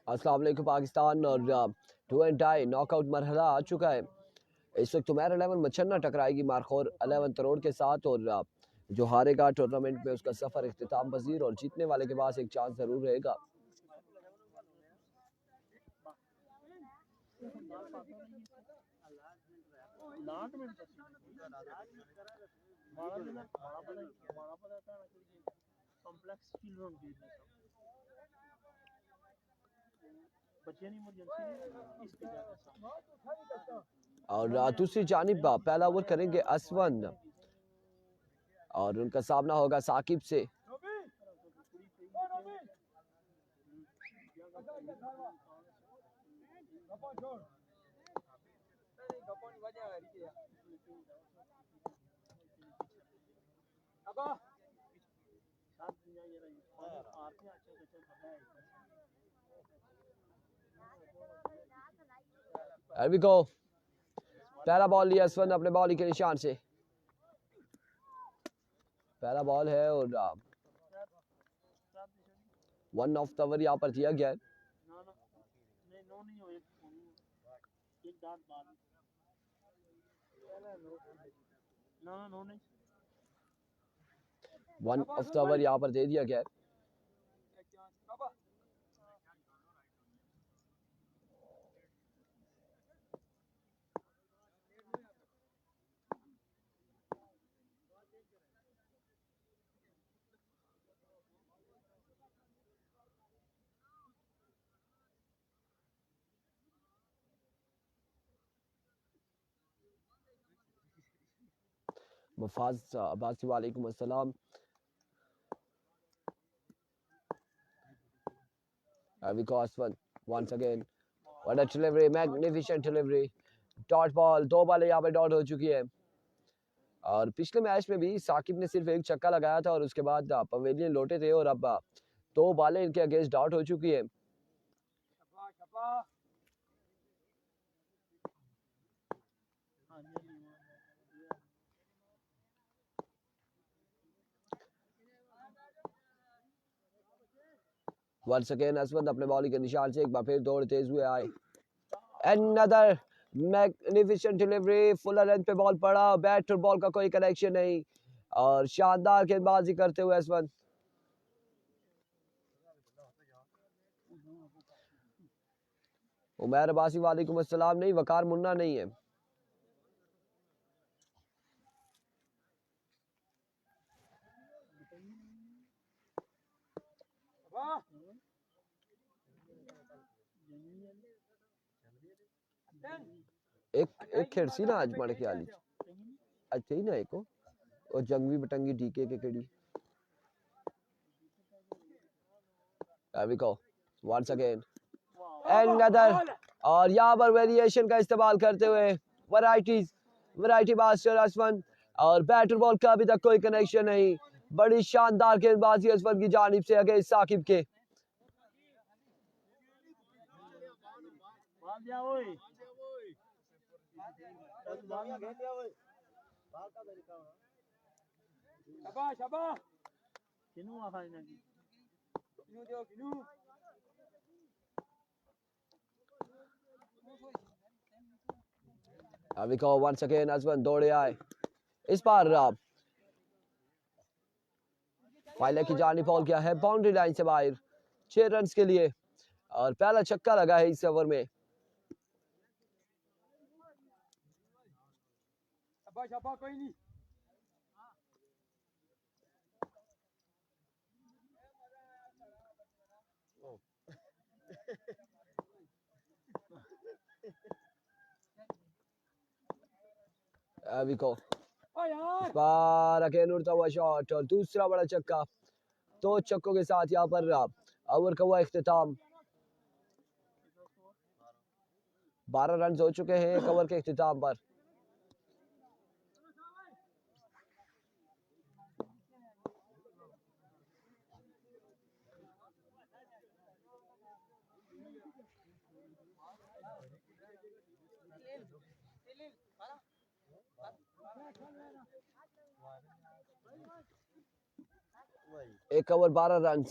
अस्सलाम वालेकुम पाकिस्तान। और टू एंड टाई नॉकआउट मरहला आ चुका है। इस वक्त तुम्हारा 11 मच्छरना टकराएगी मारखोर 11 करोड़ के साथ। और जो हारेगा टूर्नामेंट में उसका सफ़र इख्तिताम पजीर और जीतने वाले के पास एक चांस ज़रूर रहेगा। और दूसरी जानिब पहला ओवर करेंगे असवन और उनका सामना होगा साकिब से। Here we go. पहला बॉल लिया असवन अपने बॉलिंग के निशान से। पहला बॉल है और 1 ऑफ द ओवर यहाँ पर दिया गया है। 1 ऑफ द ओवर यहाँ पर दे दिया गया है। मुफाज अब्बासी वालेकुम अस्सलाम। Here we go Aswan once again. What a delivery, magnificent delivery. Dot ball, 2 बॉलें यहाँ पे डॉट हो चुकी है। और पिछले मैच में भी साकिब ने सिर्फ एक छक्का लगाया था और उसके बाद पवेलियन लौटे थे और अब 2 बॉलें इनके अगेंस्ट डॉट हो चुकी है। वंस अगेन असवद अपने बॉलिंग के निशान से एक बार फिर दौड़ तेज हुए आए। Another magnificent delivery, full length पे बॉल पड़ा, बैट और बॉल का कोई कनेक्शन नहीं और शानदार गेंदबाजी करते हुए असवद। उमैर अब्बासी वालेकुम अस्सलाम नहीं, वकार मुन्ना नहीं है। एक खेड़सी ना आज मड़ के आली अच्छा ही ना एको और जंगवी बटंगी डीके के कड़ी। There we go once again another और यहाँ पर वेरिएशन का इस्तेमाल करते हुए वैरायटी मास्टर असवन और बैटर बॉल का अभी तक कोई कनेक्शन नहीं। बड़ी शानदार गेंदबाजी असवन की जानिब से अगेंस्ट साकिब के। अभी को वंस अगेन असवन दौड़े आए। इस बार फाइलर की जानिब बॉल किया है बाउंड्री लाइन से बाहर 6 रन के लिए और पहला छक्का लगा है इस ओवर में। अभी को बार अगेन उड़ता हुआ शॉट और दूसरा बड़ा छक्का। 2 छक्कों के साथ यहाँ पर ओवर का हुआ इख्तिताम। 12 रन हो चुके हैं एक ओवर के इख्तिताम पर। 1 ओवर 12 रन।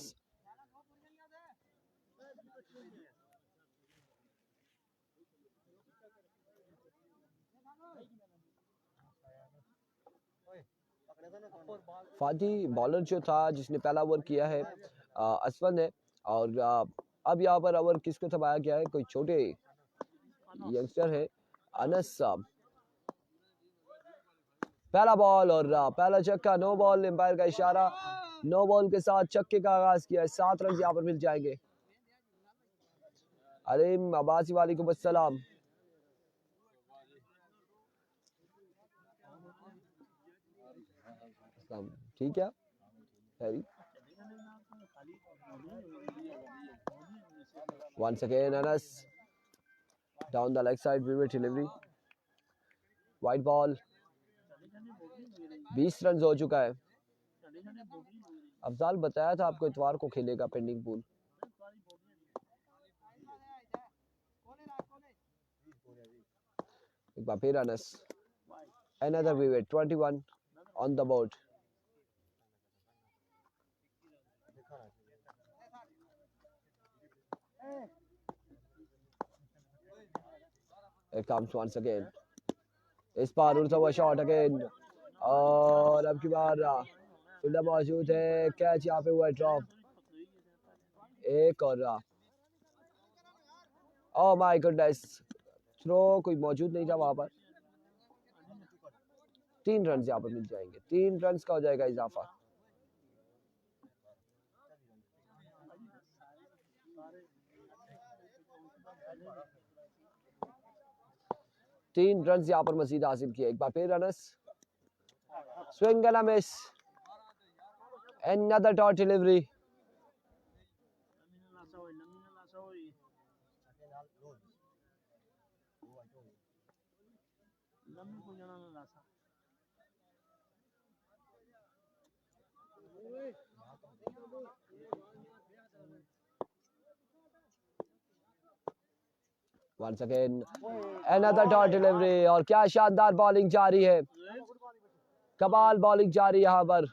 फादी बॉलर जो था जिसने पहला ओवर किया है असफन है, और अब यहाँ पर ओवर किसको थमाया गया है, कोई छोटे यंगस्टर है अनस साहब। पहला बॉल और पहला छक्का, नो बॉल, एम्पायर का इशारा, नो बॉल के साथ छक्के का आगाज किया है। 7 रन यहाँ पर मिल जाएंगे। अलीम अब्बासी वालेकुम अस्सलाम। ठीक है Harry. Once again Anas down the leg side, vivid delivery, white ball। 20 run हो चुका है। अफजाल बताया था आपको इतवार को खेलेगा पेंडिंग पूल। एक बार फिर Anas, another vivid, 21 on the board। It comes once again, इस बार उड़ता हुआ शॉट अगेन, और अब की बार फील्डर मौजूद है, कैच यहाँ पे हुआ ड्रॉप। एक और ओह माय गुडनेस, थ्रो कोई मौजूद नहीं था वहां पर। 3 रन यहाँ पर मिल जाएंगे, 3 रन का हो जाएगा इजाफा। तीन रन यहाँ पर मजीद हासिल किए। एक बार फिर runs, swing and a miss, another dot delivery। Once again another dot delivery, और क्या शानदार बॉलिंग जारी है, कमाल बॉलिंग जारी यहाँ पर।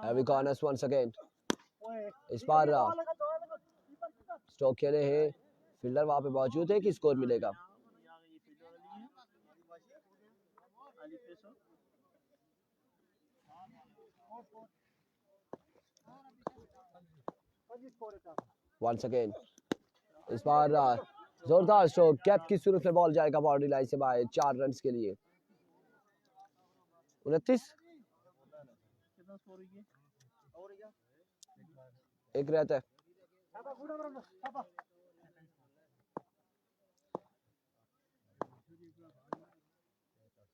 Here we go Anas once again। इस बार स्ट्रोक खेले हैं, फील्डर वहां पे मौजूद है कि स्कोर मिलेगा। Once again इस बार जोरदार स्ट्रोक, कैप की सूरत में बॉल जाएगा बाउंड्री लाइन से बाहर 4 रन के लिए। 29 एक रहता है।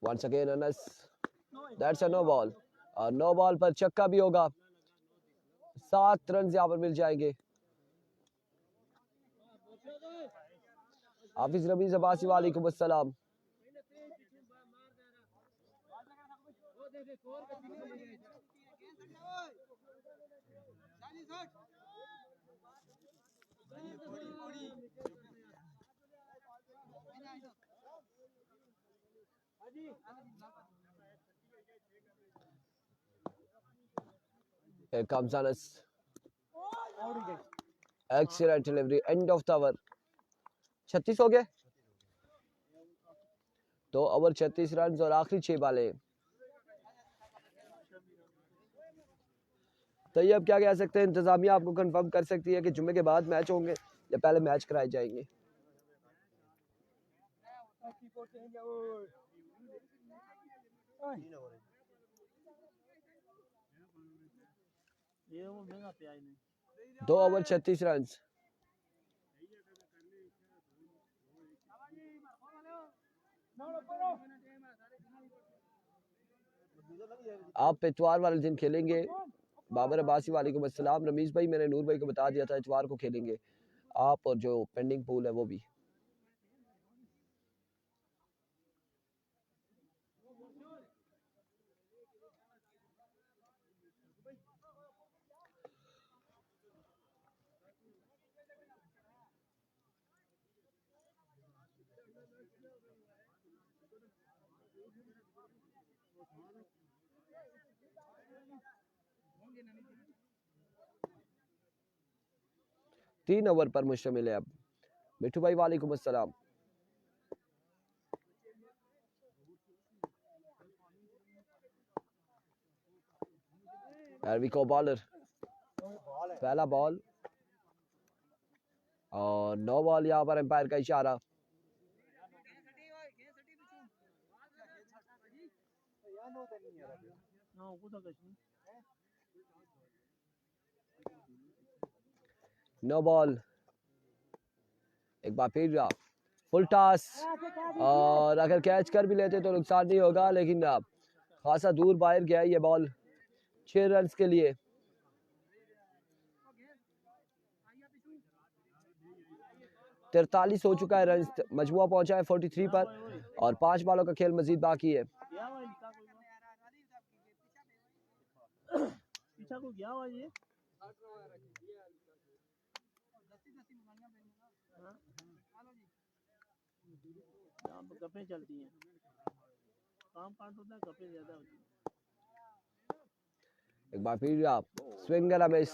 Once again Anas, that's a no ball, और नो बॉल पर छक्का भी होगा। 7 रन यहाँ पर मिल जाएंगे। हाफिज रमीज अब्बासी वालेकुम अस्सलाम। Here comes Anas, excellent delivery, end of the over। 36 हो गए, 2 ओवर 36 रन और आखिरी 6 बालें। तो ये अब क्या कह सकते हैं, इंतजामिया आपको कंफर्म कर सकती है कि जुम्मे के बाद मैच होंगे या पहले मैच कराए जाएंगे। दो ओवर 36 रन। आप इतवार वाले दिन खेलेंगे। बाबर अब्बासी वालेकुम अस्सलाम। रमीज भाई मैंने नूर भाई को बता दिया था इतवार को खेलेंगे आप, और जो पेंडिंग पूल है वो भी। तीन ओवर पर मुश्तमिल है अब। मिठू भाई वालेकुम अस्सलाम। को बॉलर, पहला बॉल और नो बॉल, यहाँ पर एम्पायर का इशारा। No ball. एक बार फिर फुल टॉस, और अगर कैच कर भी लेते तो नुकसान नहीं होगा, लेकिन खासा दूर बाहर गया ये बॉल 6 रन के लिए। तिरतालीस हो चुका है रन, मजमुआ पहुंचा है 43 पर और 5 बॉलों का खेल मजीद बाकी है। गप्पें चलती हैं, काम कांड होता है, गप्पें ज्यादा होती हैं। एक बार फिर swing and a miss,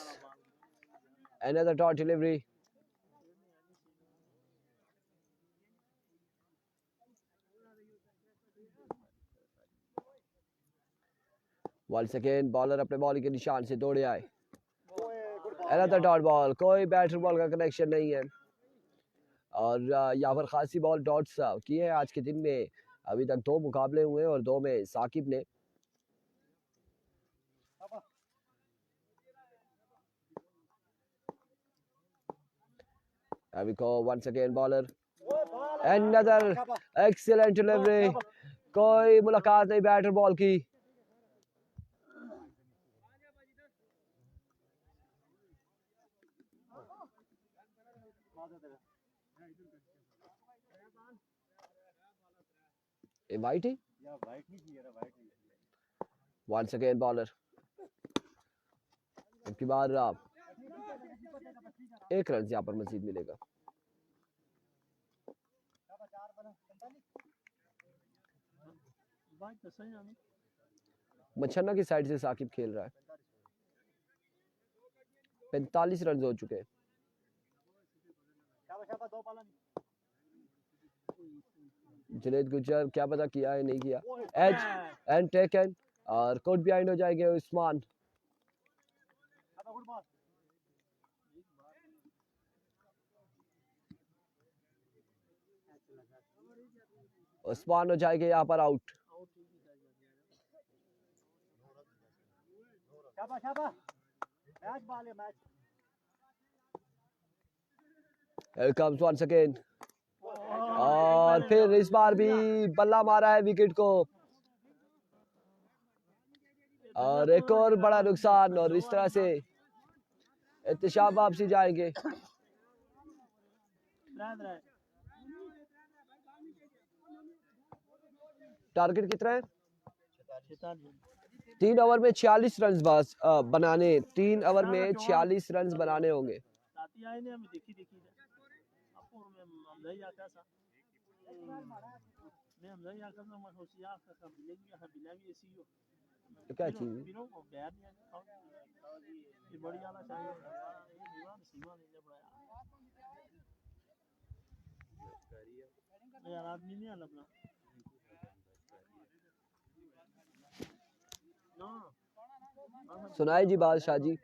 another dot delivery. Once again bowler अपने बॉल के निशान से दौड़े आए। अनदर डॉट बॉल, कोई बैटर बॉल का कनेक्शन नहीं है और यहाँ पर खासी बॉल डॉट्स की है आज के दिन में। अभी तक 2 मुकाबले हुए और 2 में साकिब ने। अभी को once again bowler, another excellent delivery, कोई मुलाकात नहीं बैटर बॉल की। वाइट ही वंस अगेन बॉलर, इसके बाद 1 रन यहाँ पर मजीद मिलेगा। मच्छन्ना की साइड से साकिब खेल रहा है। 45 रन हो चुके हैं। जुनेद गुज्जर क्या पता किया है नहीं किया, एज एंड टेकन और कोट बिहाइंड हो जाएंगे उस्मान। उस्मान हो जाएंगे यहाँ पर out. Here comes once again, और फिर इस बार भी बल्ला मारा है विकेट को और एक और बड़ा नुकसान, और इस तरह से एहतिशाम वापसी जाएंगे। टारगेट कितना है? 3 ओवर में 46 रन बनाने, 3 ओवर में 46 रन बनाने होंगे। तो क्या चीज यार आदमी नहीं आना अपना सुनाए जी बादशाह जी।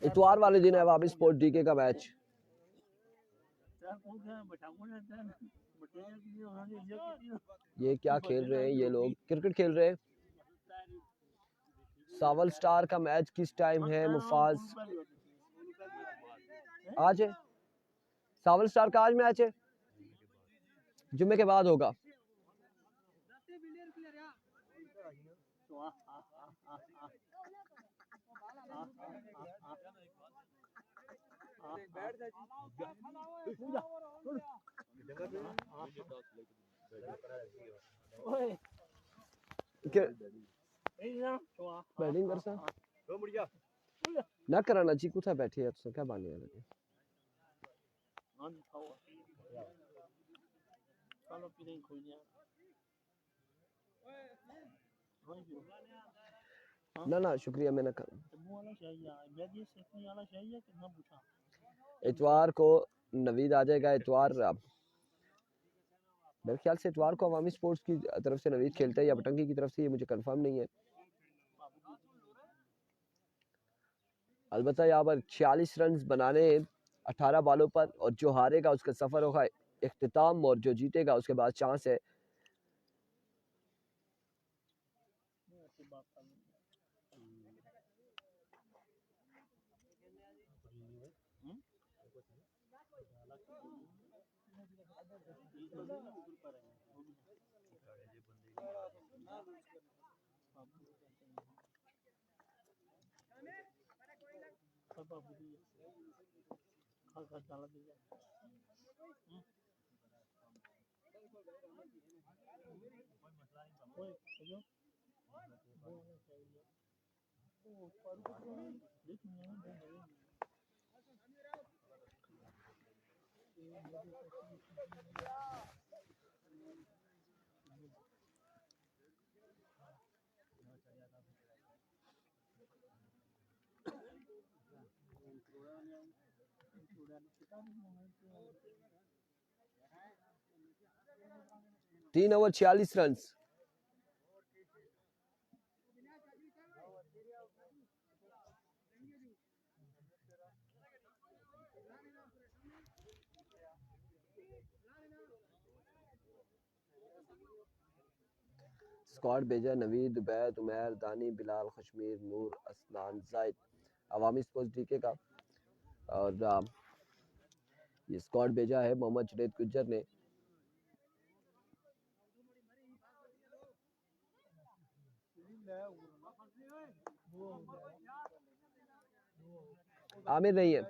इतवार वाले दिन है वापस स्पोर्ट डीके का मैच। ये क्या खेल रहे हैं ये लोग? क्रिकेट खेल रहे हैं। सावल स्टार का मैच किस टाइम है मुफाज? आज है सावल स्टार का, आज मैच है, जुम्मे के बाद होगा। बैटिंग कर सा ना कराना चाहिए, कुछ बैठे यार, क्या बाने लगे। हाँ जी खाओ चलो पी नहीं खोई नहीं हाँ जी ना ना शुक्रिया मैं ना खाऊं। तब्बू वाला चाहिए बैदी सेकनी वाला चाहिए कितना पूछा इतवार को नवीद आ जाएगा। इतवार मेरे ख्याल से इतवार को अवामी स्पोर्ट्स की तरफ से नवीद खेलता है या बटंगी की तरफ से, ये मुझे कंफर्म नहीं है। अलबत्ता यहाँ पर 46 रन बनाने 18 बॉलों पर, और जो हारेगा उसका सफर होगा इख्तिताम, और जो जीतेगा उसके बाद चांस है। तीन ओवर 46 रन। स्क्वाड भेजा नवीद, उबैद, उमैर, दानी, बिलाल, खशमीर, नूर, असलान, जायद, अवामी स्पोर्ट्स डीके का। और ये स्क्वाड भेजा है मोहम्मद जुनैद गुज्जर ने। आमिर नहीं है।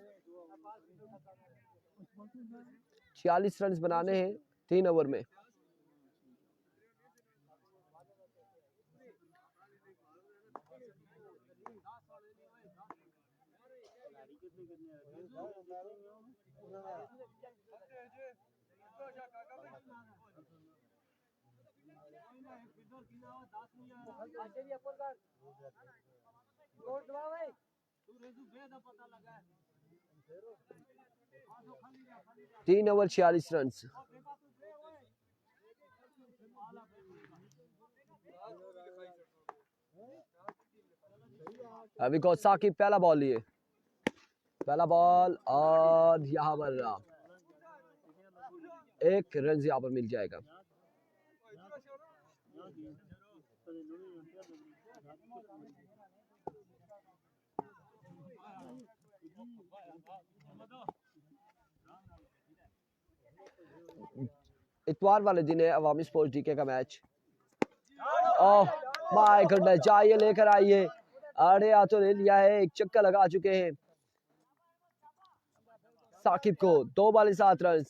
46 रन बनाने हैं 3 ओवर में। तीन ओवर 46 रन। अभी को साकिब पहला बॉल लिए, पहला बॉल, और यहाँ पर 1 रन यहाँ पर मिल जाएगा। इतवार वाले दिन है अवामी स्पोर्ट्स डीके का मैच। ओह माय गॉडनेस, जाइए लेकर आइए। अरे आ तो ले लिया है, एक चक्का लगा चुके हैं साकिब को। 2 बॉल 7 रन।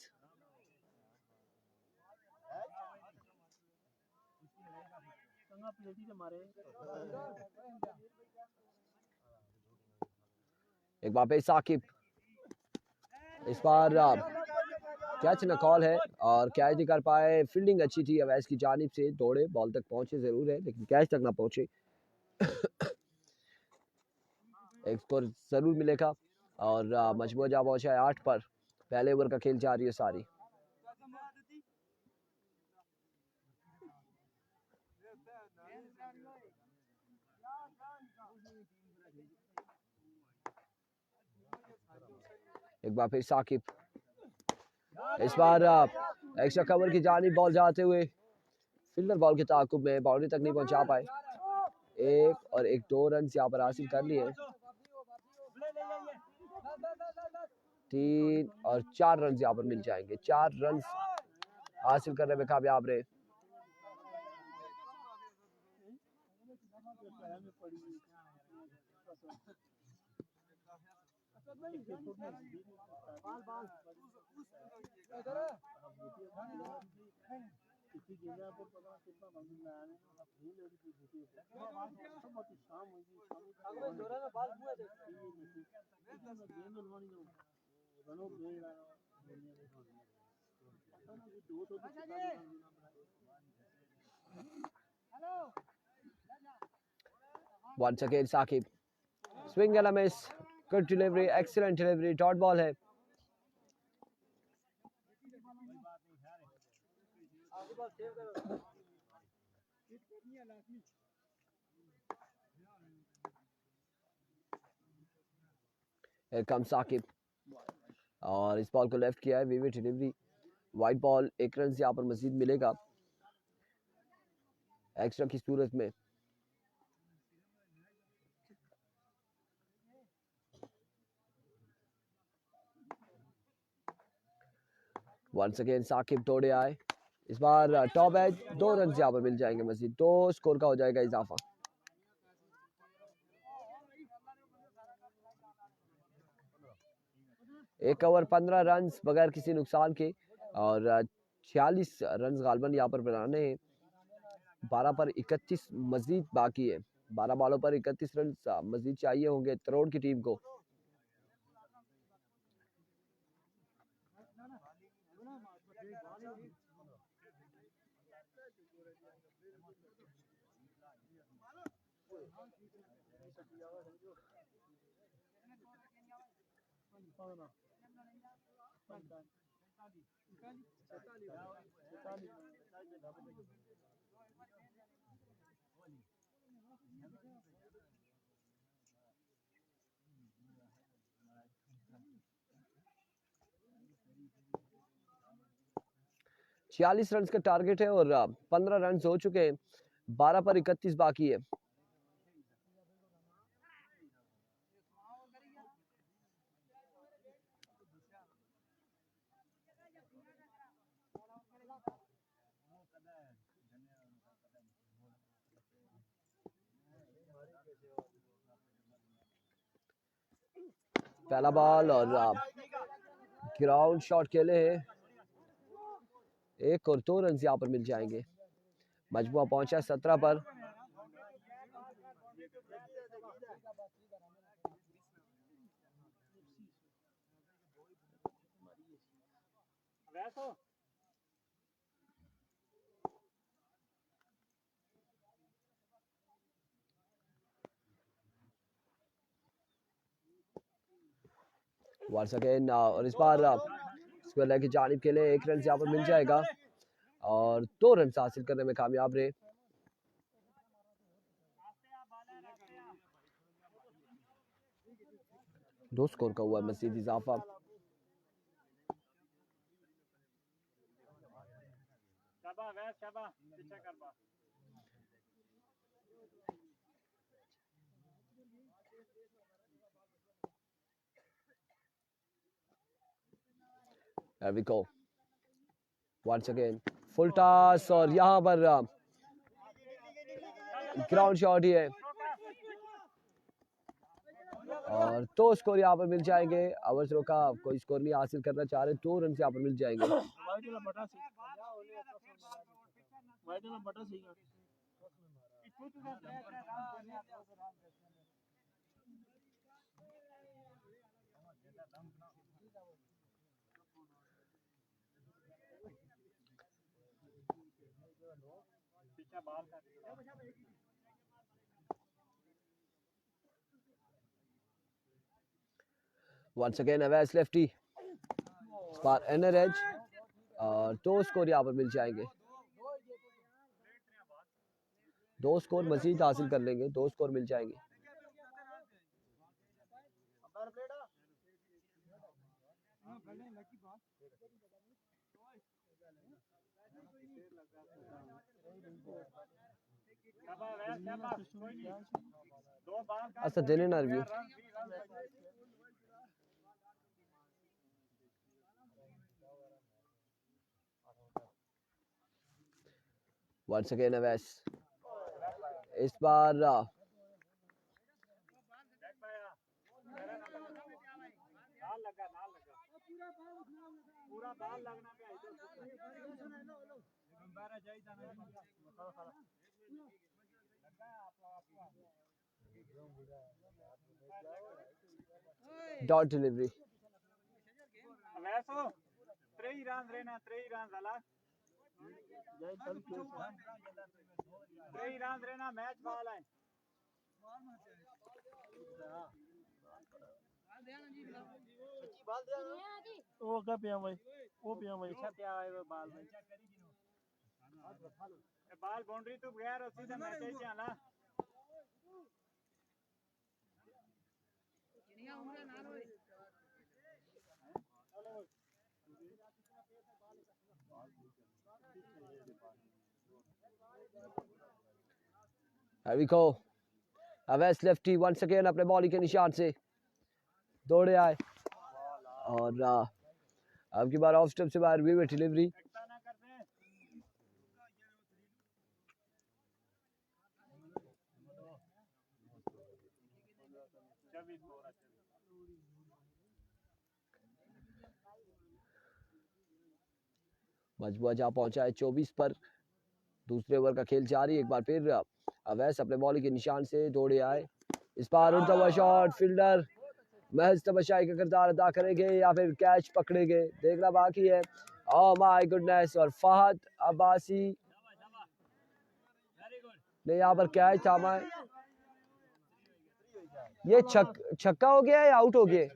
एक बार पे साकिब, इस बार कैच न कॉल है और कैच नहीं कर पाए। फील्डिंग अच्छी थी अवैस की जानिब से, दौड़े बॉल तक पहुंचे जरूर है लेकिन कैच तक ना पहुंचे। एक स्कोर जरूर मिलेगा और मजबूर जा पहुंचा है 8 पर। पहले ओवर का खेल जारी है सारी। एक बार फिर साकिब, इस बार एक्स्ट्रा कवर की जानिब बॉल जाते हुए फील्डर बॉल के ताकुब में बाउंड्री तक नहीं पहुंचा पाए। 1 और 1 2 रन यहाँ पर हासिल कर लिए। 3 और 4 रन यहाँ पर मिल जाएंगे। 4 रन हासिल करने में कामयाब रहे। Once again Saqib, swing and a miss. Good delivery, excellent delivery. Dot ball है. Here comes Saqib और इस बॉल को लेफ्ट किया है. Vivid delivery, white ball. एक रन यहाँ पर मजीद मिलेगा एक्स्ट्रा की सूरत में. वंस अगेन साकिब दौड़े आए. इस बार टॉप एज. 2 रन यहाँ पर मिल जाएंगे मजीद. 2 स्कोर का हो जाएगा इजाफा. एक ओवर 15 रन बगैर किसी नुकसान के और 46 रन गालबन यहाँ पर बनाने हैं. 12 पर 31 मजीद बाकी है. 12 बॉलों पर 31 रन मजीद चाहिए होंगे तरोड़ की टीम को. छियालीस रन का टारगेट है और 15 रन हो चुके हैं. 12 पर 31 बाकी है. पहला बॉल और ग्राउंड शॉट खेले हैं. 1 और 2 रन यहाँ पर मिल जाएंगे. मजमुआ पहुंचा 17 पर. वंस अगेन और इस बार स्क्वायर की जानिब के लिए 1 रन यहाँ पर मिल जाएगा और 2 रन हासिल करने में कामयाब रहे. दो स्कोर का हुआ मजीद इजाफा. There we go. Once again full toss और यहाँ पर ग्राउंड शॉट ही है और 2 स्कोर यहाँ पर मिल जाएंगे. अवर्स रोका कोई स्कोर नहीं हासिल करना चाह रहे. 2 रन यहाँ पर मिल जाएंगे. Once again Awais lefty. इस बार इनर एज और 2 स्कोर यहाँ पर मिल जाएंगे. 2 स्कोर मजीद हासिल कर लेंगे. 2 स्कोर मिल जाएंगे. अच्छा देने ना रिव्यू. Once again Awais. इस बार डॉट डिलीवरी. 3 runs रहना 3 runs अला जय चल के 3 runs रहना मैच बॉल है वो क्या पिया भाई वो पिया भाई अच्छा क्या है वो बॉल भाई बॉल बाउंड्री तो बगैर और सीधा मैच ही चला Here we go. West lefty once again अपने बॉलिंग के निशान से दौड़े आए और अब की बार ऑफ स्टंप से बाहर हुई डिलीवरी एक्स्ट्रा ना कर दे मजबूआ जहाँ पहुंचा है 24 पर दूसरे ओवर का खेल जारी एक बार फिर अवैस अपने बॉलिंग के निशान से दौड़े आए इस बार उड़ता हुआ शॉट फील्डर महज तमाशाई का किरदार अदा करेंगे या फिर कैच पकड़ेंगे देखना बाकी है ओह माय गुडनेस और फहद अब्बासी ने यहाँ पर कैच थामा है ये छक्का हो गया या आउट हो गया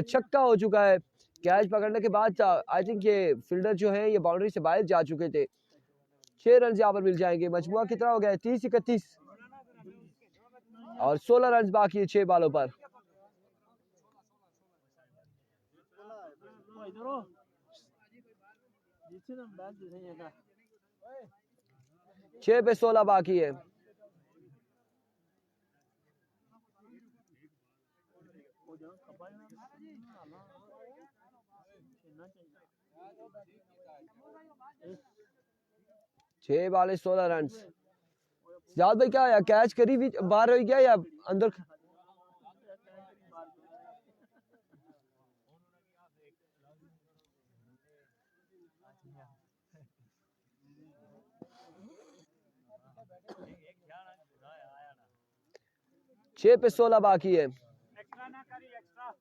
छक्का हो चुका है कैच पकड़ने के बाद आई थिंक ये फील्डर जो है ये बाउंड्री से बाहर जा चुके थे 6 रन यहाँ पर मिल जाएंगे मजमुआ कितना हो गया 30-31 और 16 रन बाकी है 6 बालों पर छह पे 16 बाकी है छह बाले 16 रन सियाद भाई क्या कैच करी भी बाहर हो गया या अंदर छह पे 16 बाकी है एक्स्ट्रा ना करी एक्स्ट्रा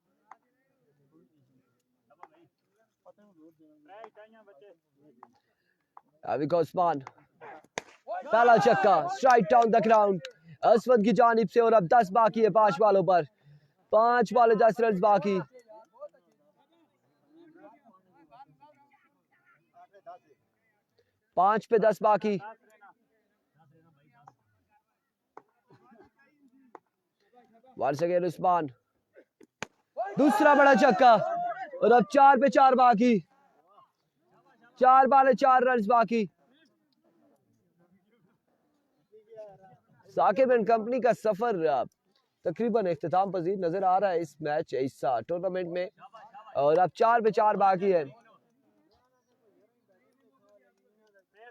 राइट आया बच्चे अभी उस्मान पहला छक्का स्ट्राइक डाउन द ग्राउंड असवद की जानिब से और अब 10 बाकी है 5 बालों पर 5 बाले 10 रन बाकी पांच पे 10 बाकी वंस अगेन उस्मान दूसरा बड़ा छक्का और अब 4 पे 4 बाकी 4 बाले 4 रन बाकी साकिब एंड कंपनी का सफर तकरीबन इख्तिताम पजीर नजर आ रहा है इस मैच इस टूर्नामेंट में और अब 4 पे 4 बाकी है तेज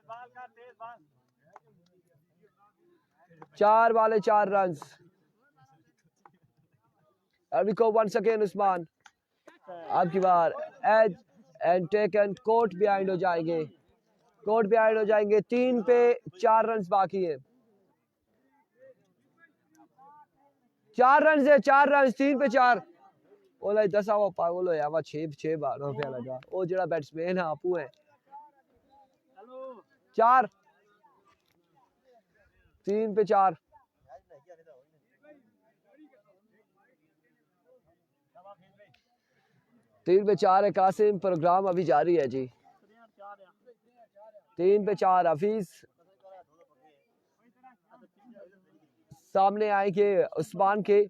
बॉल का तेज बॉल 4 बाले 4 रन अभी को वंस अगेन उस्मान अब की बार edge and taken caught behind हो जाएंगे 3 पे 4 रन बाकी है 4 रन है 4 रन 3 पे 4 ओला 10 आवा पागल होया वा 6 बार हो गया लगा ओ जेड़ा बैट्समैन है आपू है 4 3 पे 4 3 पे 4 है कासिम प्रोग्राम अभी जारी है जी 3 पे 4 हफीज सामने आएंगे उस्मान के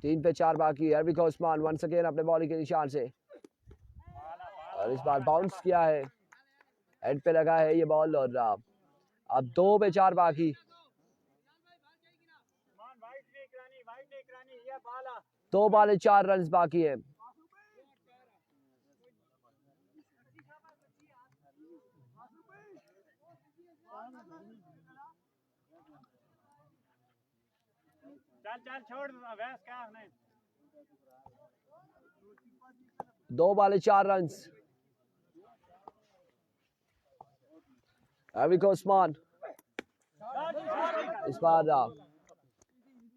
तीन पे 4 बाकी है अभी उस्मान वंस अगेन अपने बॉलिंग के निशान से और इस बार बाउंस किया है हेड पे लगा है ये बॉल और अब 2 पे 4 बाकी 2 बाले 4 रन बाकी है चल चल छोड़ वैस क्या नहीं 2 बाले 4 run Here we go, Usman. इस बार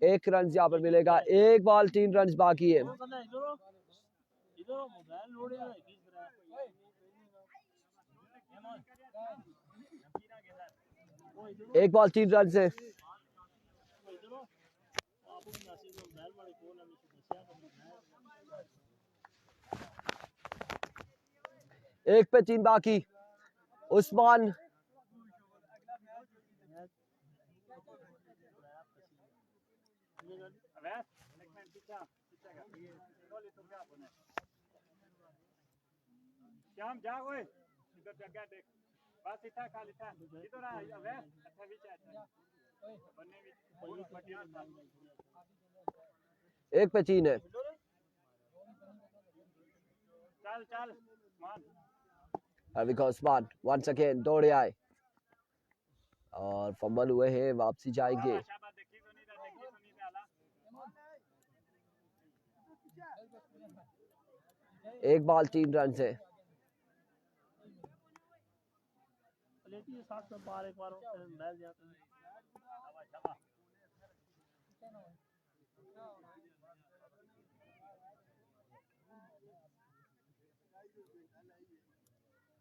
1 रन यहाँ पर मिलेगा, 1 बॉल 3 रन बाकी है। एक बॉल 3 रन से 1 पे 3 बाकी। उस्मान श्याम जा ओए इधर जगह देख बस इतना खाली था इधर आ अबे अच्छा विच अच्छा बन्ने भी पूरा बढ़िया था 1 पे 3 है। चल चल मान Here we go, Usman. Once again, दौड़े आए और फंबल हुए हैं, वापसी जाएंगे। शाबाश देखी तो नहीं आला 1 बॉल 3 रन से लेती है 7 से पार एक बार बैल जाते हैं।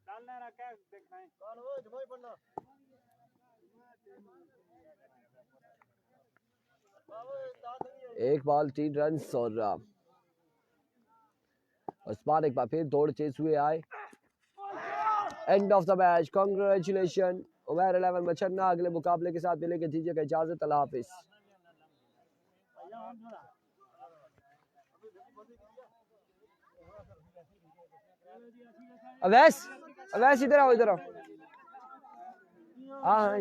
डालना ना क्या देखना है कौन हो जमाई पड़ना 1 बॉल 3 रन और उस्मान एक बार फिर दौड़ चेस हुए आए। End of the match, congratulation Umar 11 मचन्ना। अगले मुकाबले के साथ मिलेंगे, दीजिएगा इजाजत, अल्लाह हाफिज। अवैस अवैस इधर आओ, इधर आओ। हाँ हाँ